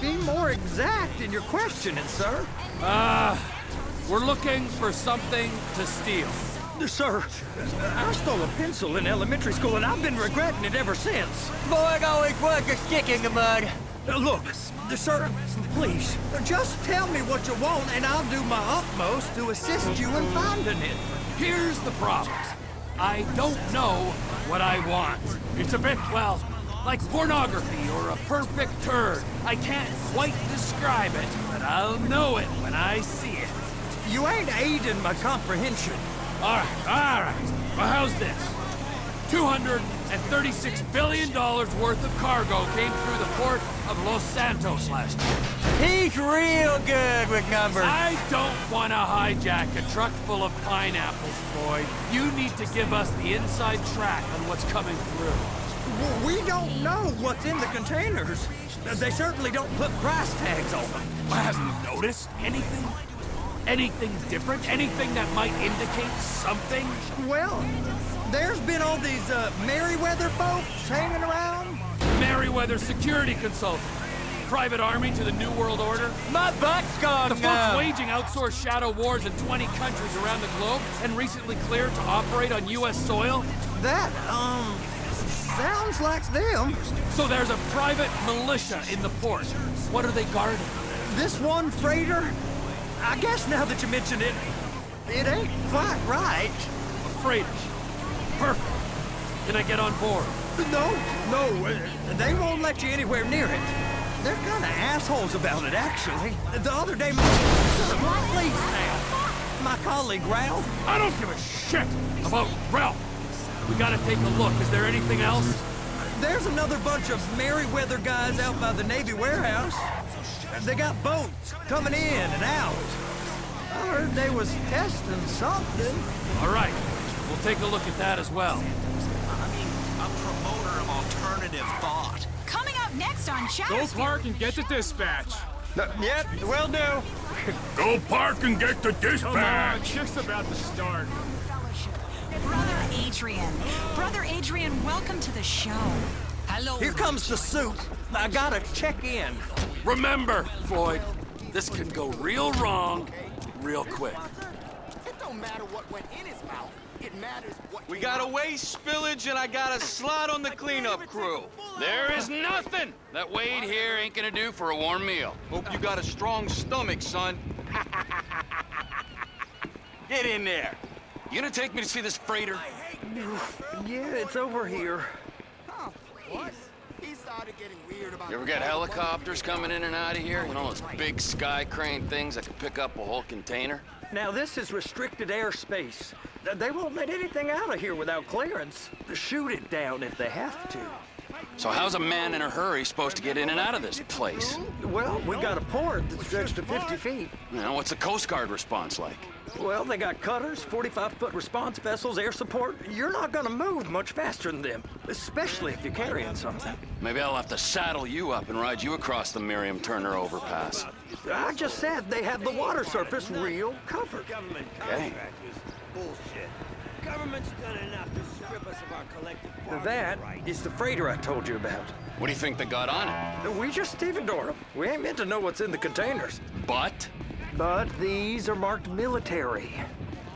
Be more exact in your questioning, sir. We're looking for something to steal. Sir, I stole a pencil in elementary school, and I've been regretting it ever since. Boy, it always was a stick in the mud. Look, sir, please, just tell me what you want, and I'll do my utmost to assist you in finding it. Here's the problem. I don't know what I want. It's a bit, well, like pornography or a perfect turd. I can't quite describe it, but I'll know it when I see it. You ain't aiding my comprehension. All right. Well, how's this? $236 billion worth of cargo came through the port of Los Santos last year. He's real good with numbers. I don't want to hijack a truck full of pineapples, Floyd. You need to give us the inside track on what's coming through. We don't know what's in the containers. They certainly don't put price tags on them. Have you noticed anything? Anything different? Anything that might indicate something? Well, there's been all these Merryweather folks hanging around. Merryweather security consultant. Private army to the New World Order. My butt's gone The folks waging outsourced shadow wars in 20 countries around the globe and recently cleared to operate on U.S. soil. That, sounds like them. So there's a private militia in the port. What are they guarding? This one freighter, I guess now that you mention it, it ain't quite right. A freighter. Perfect. Can I get on board? No, they won't let you anywhere near it. They're kind of assholes about it, actually. The other day, please now. My colleague, Ralph. I don't give a shit about Ralph. We gotta take a look. Is there anything else? There's another bunch of Merryweather guys out by the Navy warehouse. They got boats coming in and out. I heard they was testing something. All right. We'll take a look at that as well. I mean, a promoter of alternative thought. Coming up next on Shadow Go park and get the dispatch. Yep, will do. Go park and get the Come on, dispatch. just about to start. Brother Adrian. Brother Adrian, welcome to the show. Hello. Here comes the soup. I gotta check in. Remember, Floyd, this can go real wrong real quick. It don't matter what went in his mouth. It matters what We got a waste spillage and I got a slot on the cleanup crew. There is nothing that Wade here ain't gonna do for a warm meal. Hope you got a strong stomach, son. Get in there. You gonna take me to see this freighter? Yeah, it's over here. Huh, what? He started getting weird about You ever get helicopters coming in and out of here? You know, those big sky crane things that can pick up a whole container? Now, this is restricted airspace. They won't let anything out of here without clearance. Shoot it down if they have to. So how's a man in a hurry supposed to get in and out of this place? Well, we got a port that stretched to 50 feet. You know, what's the Coast Guard response like? Well, they got cutters, 45-foot response vessels, air support. You're not gonna move much faster than them, especially if you're carrying something. Maybe I'll have to saddle you up and ride you across the Miriam Turner overpass. I just said they have the water surface real covered. Okay. Bullshit. Government's done enough to strip us of our collective property That rights. is the freighter I told you about. What do you think they got on it? We just stevedore them. We ain't meant to know what's in the containers. But? But these are marked military.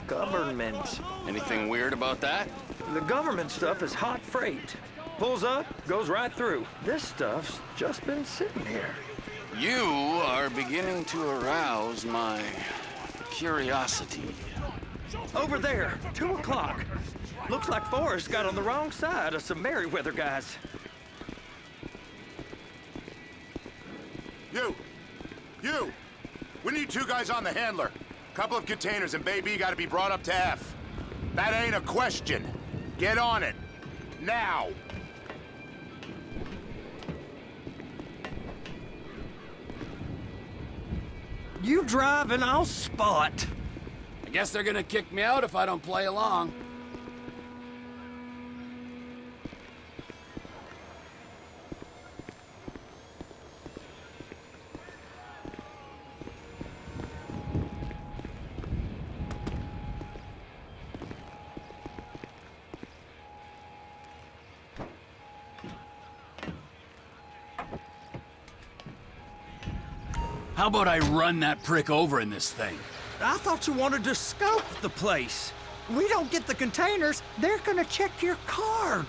Government. Anything weird about that? The government stuff is hot freight. Pulls up, goes right through. This stuff's just been sitting here. You are beginning to arouse my curiosity. Over there, 2 o'clock. Looks like Forrest got on the wrong side of some Merryweather guys. You! We need 2 guys on the handler. Couple of containers and Baby gotta be brought up to F. That ain't a question. Get on it. Now! You drive and I'll spot. I guess they're gonna kick me out if I don't play along. How about I run that prick over in this thing? I thought you wanted to scope the place. We don't get the containers, they're gonna check your card.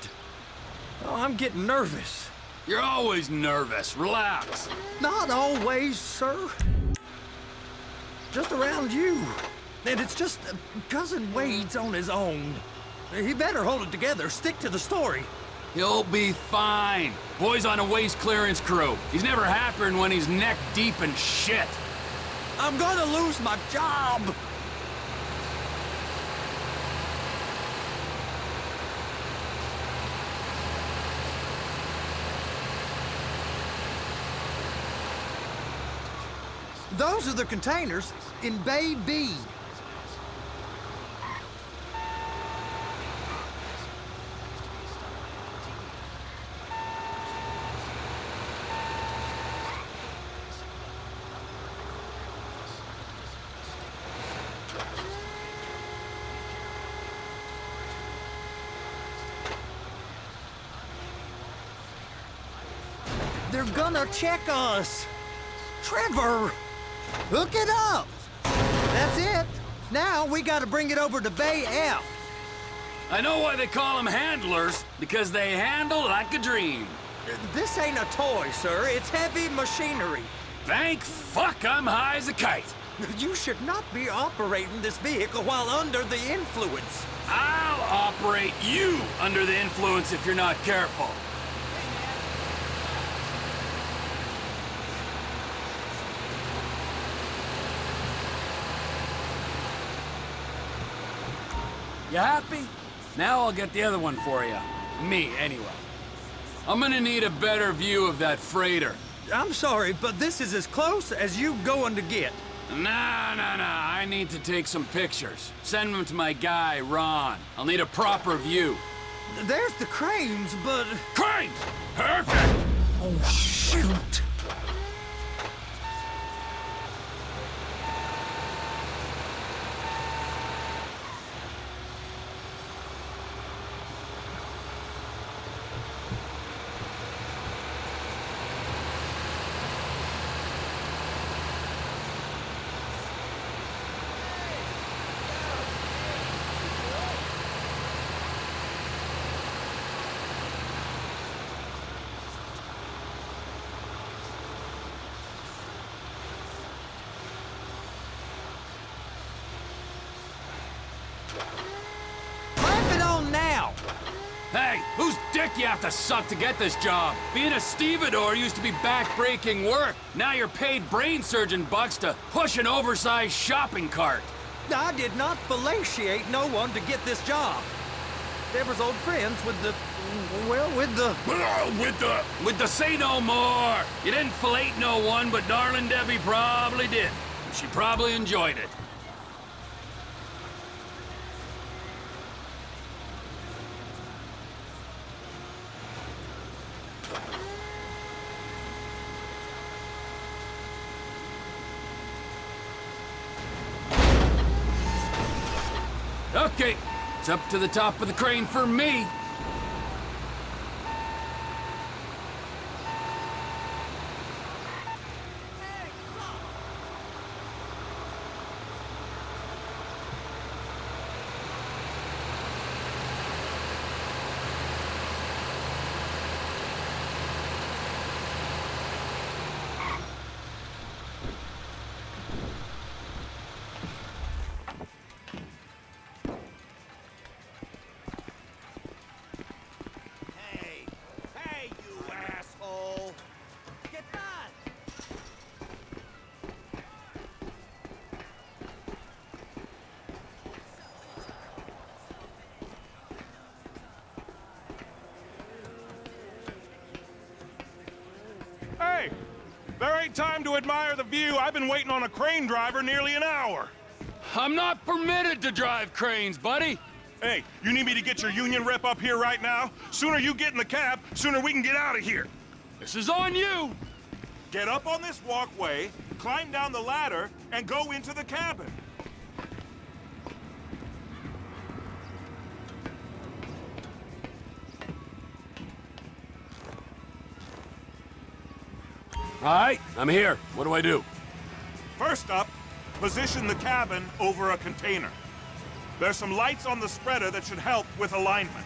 Oh, I'm getting nervous. You're always nervous. Relax. Not always, sir. Just around you. And it's just Cousin Wade's on his own. He better hold it together, stick to the story. He'll be fine. Boy's on a waste clearance crew. He's never happier than when he's neck deep in shit. I'm gonna lose my job. Those are the containers in Bay B. They're gonna check us. Trevor! Hook it up! That's it. Now we gotta bring it over to Bay F. I know why they call them handlers, because they handle like a dream. This ain't a toy, sir. It's heavy machinery. Thank fuck I'm high as a kite. You should not be operating this vehicle while under the influence. I'll operate you under the influence if you're not careful. You happy? Now I'll get the other one for you. Me, anyway. I'm gonna need a better view of that freighter. I'm sorry, but this is as close as you going to get. Nah. I need to take some pictures. Send them to my guy, Ron. I'll need a proper view. There's the cranes, but... Cranes! Perfect! Oh, shoot. Hey, whose dick you have to suck to get this job? Being a stevedore used to be back-breaking work. Now you're paid brain surgeon bucks to push an oversized shopping cart. I did not fellatiate no one to get this job. Deborah's old friends with the... well, with the say no more. You didn't fillet no one, but darling Debbie probably did. She probably enjoyed it. Okay, it's up to the top of the crane for me. Hey! There ain't time to admire the view. I've been waiting on a crane driver nearly an hour. I'm not permitted to drive cranes, buddy. Hey, you need me to get your union rep up here right now? Sooner you get in the cab, sooner we can get out of here. This is on you. Get up on this walkway, climb down the ladder, and go into the cabin. All right, I'm here. What do I do? First up, position the cabin over a container. There's some lights on the spreader that should help with alignment.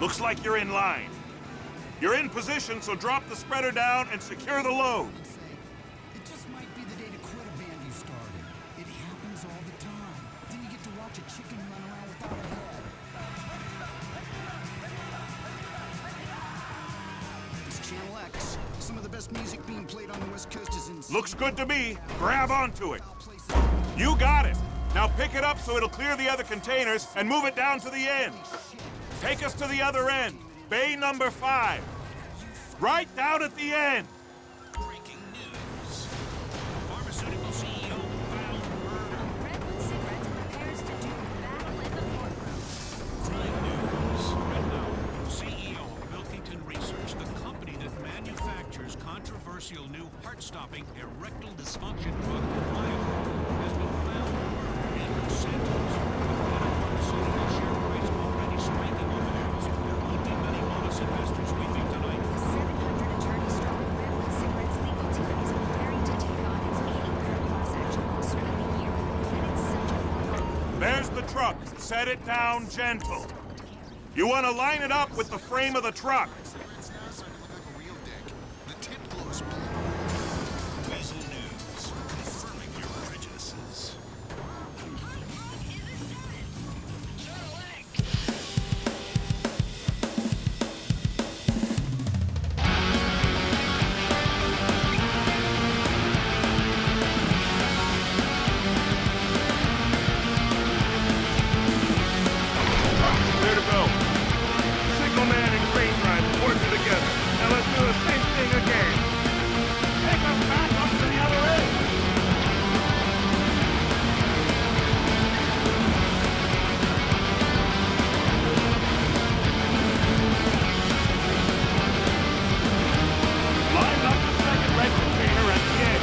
Looks like you're in line. You're in position, so drop the spreader down and secure the load. It just might be the day to quit a band you started. It happens all the time. Then you get to watch a chicken run around without a head. It's Channel X. Some of the best music being played on the West Coast is in... Looks good to me. Grab onto it. You got it. Now pick it up so it'll clear the other containers and move it down to the end. Take us to the other end. Bay number 5. Right down at the end. Breaking news. Pharmaceutical CEO found murder. Redwood Cigarettes prepares to do battle in the courtroom. Crime news. Right now, CEO of Wilkington Research, the company that manufactures controversial new heart-stopping erectile dysfunction drug Viagra, has been found murdered in Los Santos. The pharmaceutical share price already spiking over there. There won't be many honest investors leaving tonight. The 700 attorney-strong Redwood Cigarettes legal team is preparing to take on its 83rd class action lawsuit of the year. And it's such a fun. There's the truck. Set it down gentle. You want to line it up with the frame of the truck. Cigarettes now starting to look like a real dick. The tip glows blue. Weasel News, confirming your prejudices. Clear to go. Signal man and crane driver working together. Now let's do the same thing again. Take us back up to the other end. Line up the second red container at the end.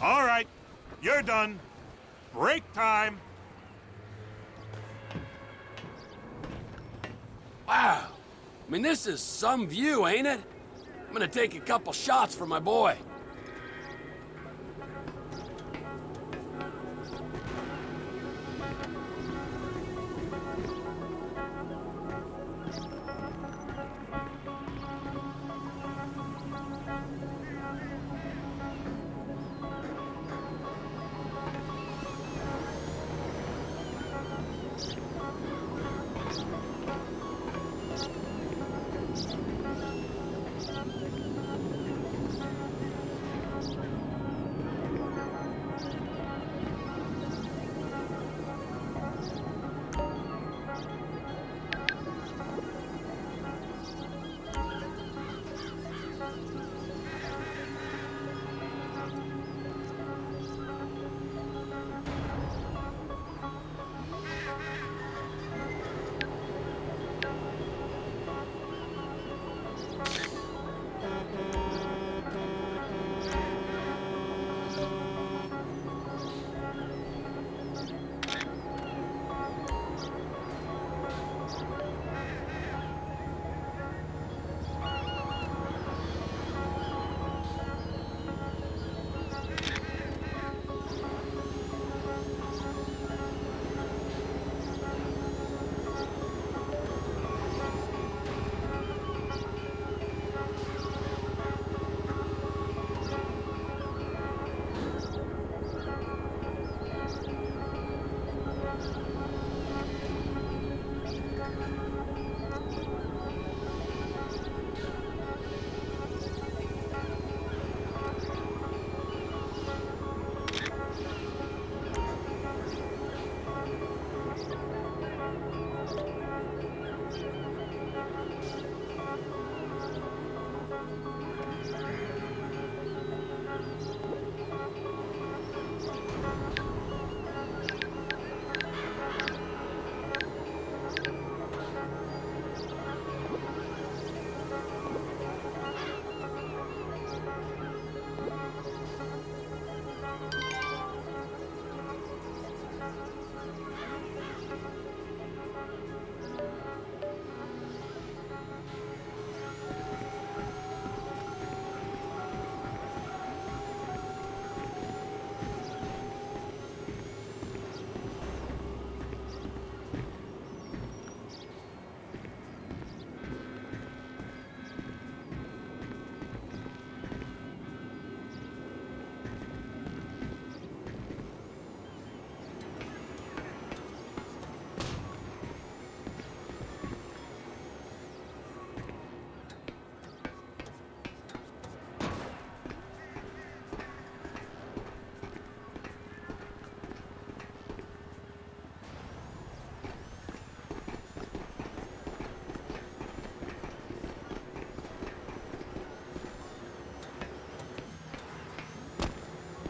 All right, you're done. Break time. Wow. I mean, this is some view, ain't it? I'm gonna take a couple shots for my boy.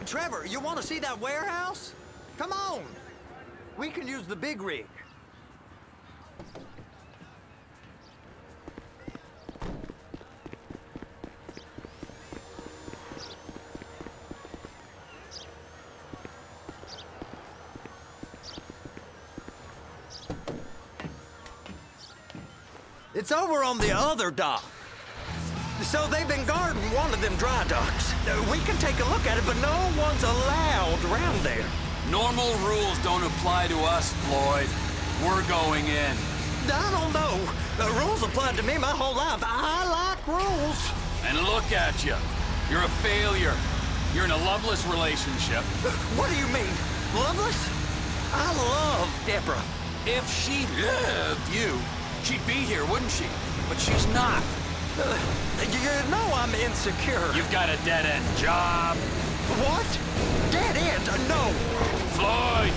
Trevor, you want to see that warehouse? Come on. We can use the big rig. It's over on the other dock. So they've been guarding one of them dry docks. We can take a look at it, but no one's allowed around there. Normal rules don't apply to us, Floyd. We're going in. I don't know. The rules applied to me my whole life. I like rules. And look at you. You're a failure. You're in a loveless relationship. What do you mean? Loveless? I love Deborah. If she loved you, she'd be here, wouldn't she? But she's not. You know I'm insecure. You've got a dead-end job. What? Dead end? No. Floyd,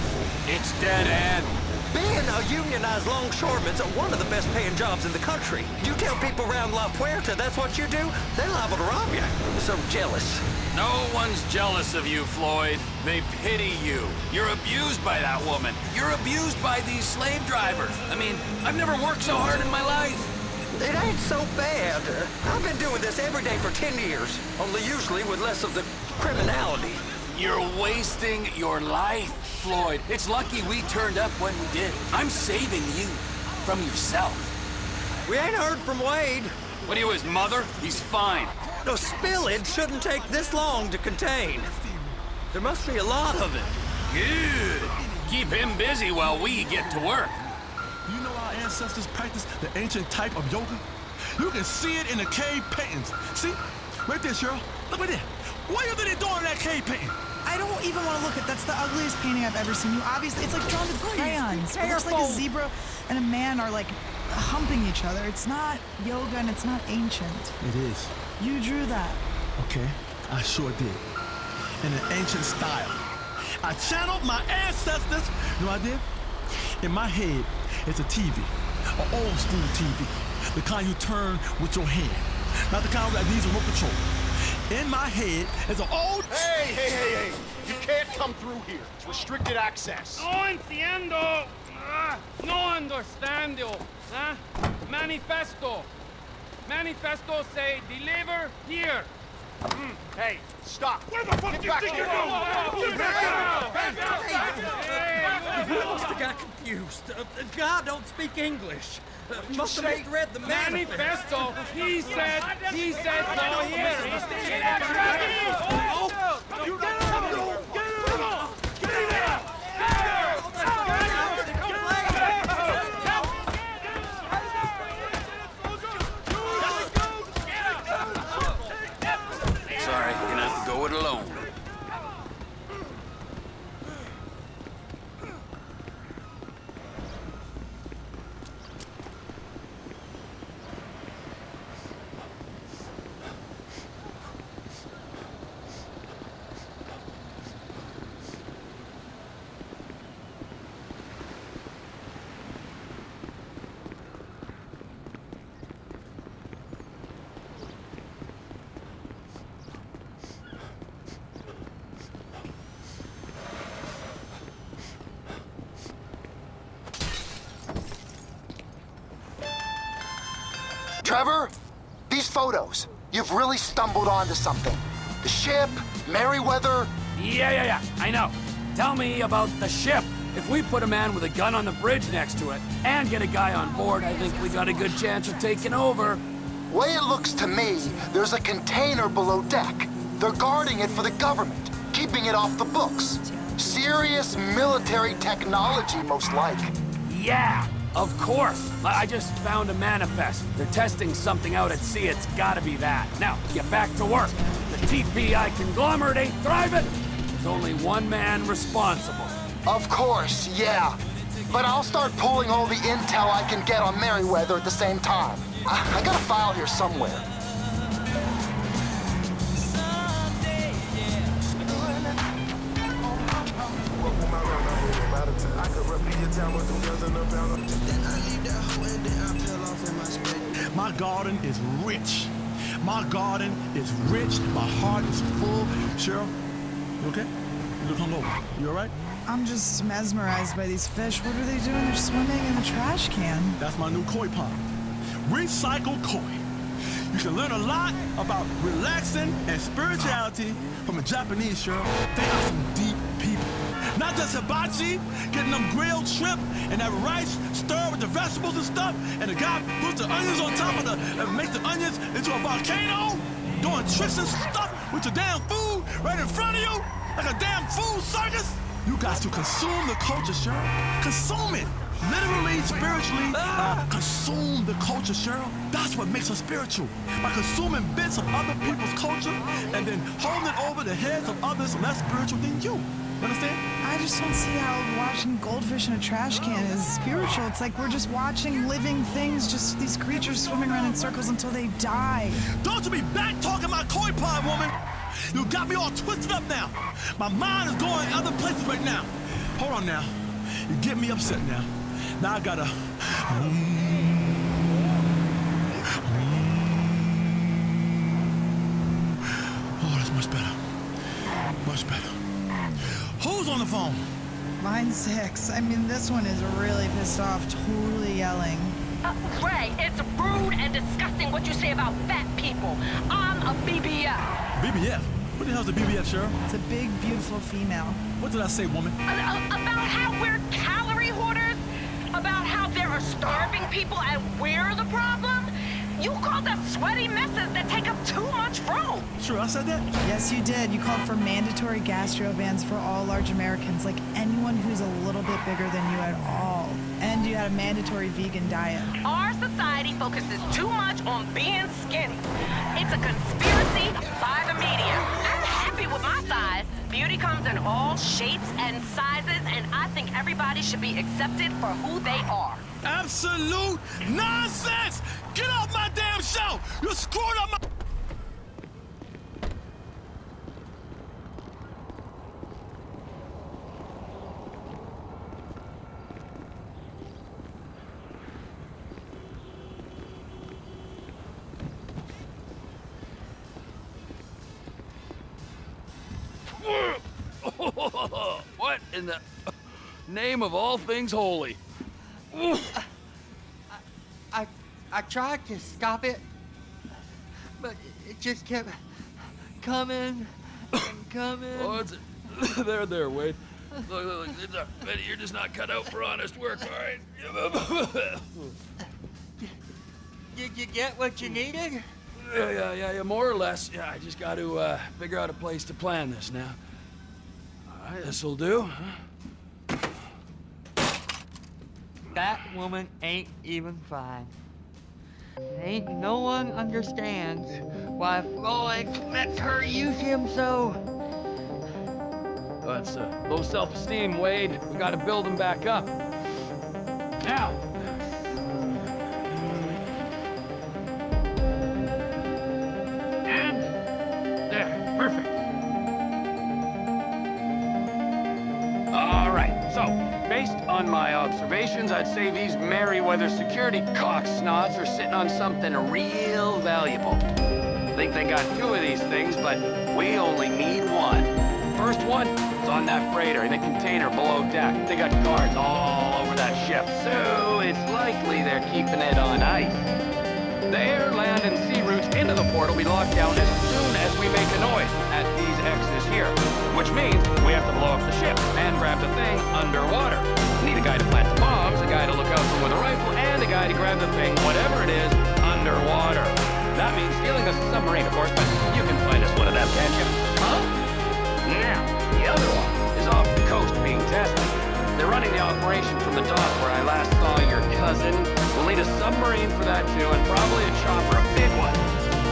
it's dead end. Being a unionized longshoreman's one of the best paying jobs in the country. You tell people around La Puerta that's what you do, they're liable to rob you. So jealous. No one's jealous of you, Floyd. They pity you. You're abused by that woman. You're abused by these slave drivers. I mean, I've never worked so hard in my life. It ain't so bad. I've been doing this every day for 10 years, only usually with less of the criminality. You're wasting your life, Floyd. It's lucky we turned up when we did. I'm saving you from yourself. We ain't heard from Wade. What are you, his mother? He's fine. The spillage shouldn't take this long to contain. There must be a lot of it. Good. Keep him busy while we get to work. You know our ancestors practiced the ancient type of yoga? You can see it in the cave paintings. See? Right there, Cheryl. Look right there. What do you think they're doing in that cave painting? I don't even want to look at. That's the ugliest painting I've ever seen. You obviously, it's like drawn with crayons. It looks like a zebra and a man are like humping each other. It's not yoga and it's not ancient. It is. You drew that. Okay, I sure did. In an ancient style. I channeled my ancestors. You know what I did? In my head, it's a TV, an old school TV, the kind you turn with your hand, not the kind that needs remote control. In my head is an old... Hey! You can't come through here. It's restricted access. No entiendo. No understando. Manifesto. Manifesto say deliver here. Hey, stop. Where the fuck do you think you're going? You must have got confused. God don't speak English. Must have misread the manifesto. He said go here. Sorry, you're gonna have to go it alone. Trevor, these photos, you've really stumbled onto something. The ship, Merryweather. Yeah, I know. Tell me about the ship. If we put a man with a gun on the bridge next to it and get a guy on board, I think we got a good chance of taking over. Way it looks to me, there's a container below deck. They're guarding it for the government, keeping it off the books. Serious military technology, most like. Yeah, of course. I just found a manifest. They're testing something out at sea. It's gotta be that. Now, get back to work. The TPI conglomerate ain't thriving. There's only one man responsible. Of course, yeah. But I'll start pulling all the intel I can get on Merryweather at the same time. I got a file here somewhere. My garden is rich. My garden is rich. My heart is full. Cheryl, you okay? You look hungover. You all right? I'm just mesmerized by these fish. What are they doing? They're swimming in the trash can. That's my new koi pond. Recycled koi. You can learn a lot about relaxing and spirituality from a Japanese, Cheryl. They are some deep people. Not just hibachi, getting them grilled shrimp and that rice stirred with the vegetables and stuff, and the guy puts the onions on top of makes the onions into a volcano, doing tricks and stuff with your damn food right in front of you, like a damn food circus. You got to consume the culture, Cheryl. Consume it. Literally, spiritually, consume the culture, Cheryl. That's what makes us spiritual. By consuming bits of other people's culture and then holding it over the heads of others less spiritual than you. Understand? I just don't see how watching goldfish in a trash can is spiritual. It's like we're just watching living things, just these creatures swimming around in circles until they die. Don't you be back talking my koi pond, woman. You got me all twisted up now. My mind is going other places right now. Hold on now. You get me upset now. Now I gotta... Oh, that's much better. Much better. Who's on the phone? Line 6. I mean, this one is really pissed off, totally yelling. Ray, it's rude and disgusting what you say about fat people. I'm a BBF. BBF? What the hell's a BBF, Cheryl? It's a big, beautiful female. What did I say, woman? About how we're calorie hoarders? About how there are starving people and we're the problem? You called us sweaty messes that take up too much room. Sure, I said that? Yes, you did. You called for mandatory gastro bans for all large Americans, like anyone who's a little bit bigger than you at all. And you had a mandatory vegan diet. Our society focuses too much on being skinny. It's a conspiracy by the media. I'm happy with my size. Beauty comes in all shapes and sizes, and I think everybody should be accepted for who they are. Absolute nonsense! Get off my damn show! You screwed up my... What in the name of all things holy? I tried to stop it, but it just kept coming and coming. Oh, there, Wade. Look, Betty, you're just not cut out for honest work, all right? Did you get what you needed? Yeah, more or less. Yeah, I just got to figure out a place to plan this now. All right, this'll do. That woman ain't even fine. Ain't no one understands why Floyd lets her use him so. Well, it's low self-esteem, Wade. We got to build him back up. Now. And there, perfect. All right, so based on my observations, I'd say these Merryweather security cocksnots are sitting on something real valuable. I think they got 2 of these things, but we only need 1. First one is on that freighter in a container below deck. They got guards all over that ship, so it's likely they're keeping it on ice. The air, land, and sea routes into the port will be locked down as soon as we make a noise at these X's here. Which means we have to blow up the ship and grab the thing underwater. Need a guy to plant the bombs, a guy to look out for with a rifle, and a guy to grab the thing, whatever it is, underwater. That means stealing a submarine, of course, but you can find us one of them, can't you? Huh? Now, the other one is off the coast being tested. They're running the operation from the dock where I last saw your cousin. We'll need a submarine for that too, and probably a chopper, a big one.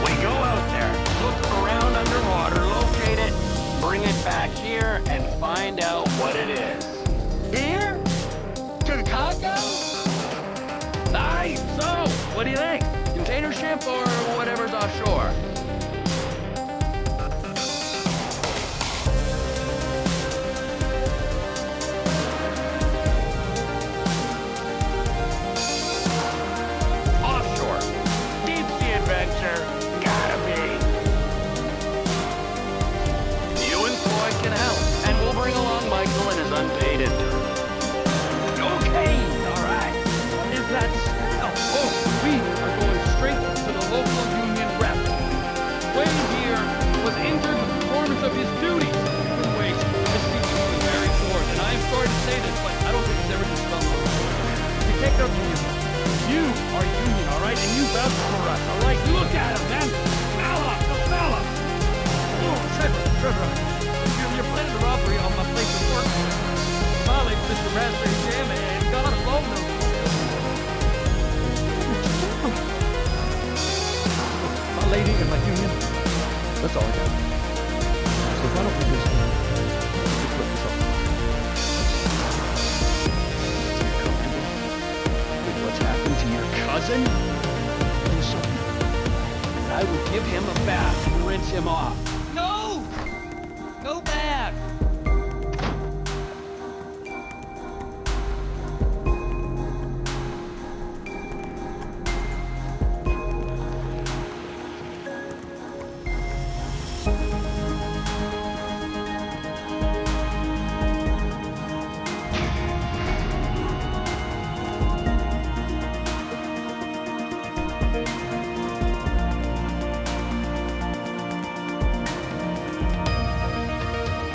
We go out there, look around underwater, locate it, bring it back here, and find out what it is. Here? Chicago? Nice! So, what do you think? Container ship or whatever's offshore? Offshore. Deep sea adventure. Gotta be. You and Floyd can help, and we'll bring along Michael and his unpaid intern. Okay, all right. What is that smell? Oh, we are going straight to the local union rep. Wade here was injured in the performance of his duties. Wade, this seems to be very bored, and I'm sorry to say this, but I don't think it's ever just felt right. You take it up to you. You are union, all right? And you vouch for us, all right? Look at him, man. Smell him, smell him. Oh, Trevor, you're planning a robbery on my place of work. Molly, Mr. Raspberry Jam, and God alone knows. My lady and my union, that's all I got. So why don't we just put this up? You're comfortable with what's happened to your cousin? Do something. I would give him a bath and rinse him off.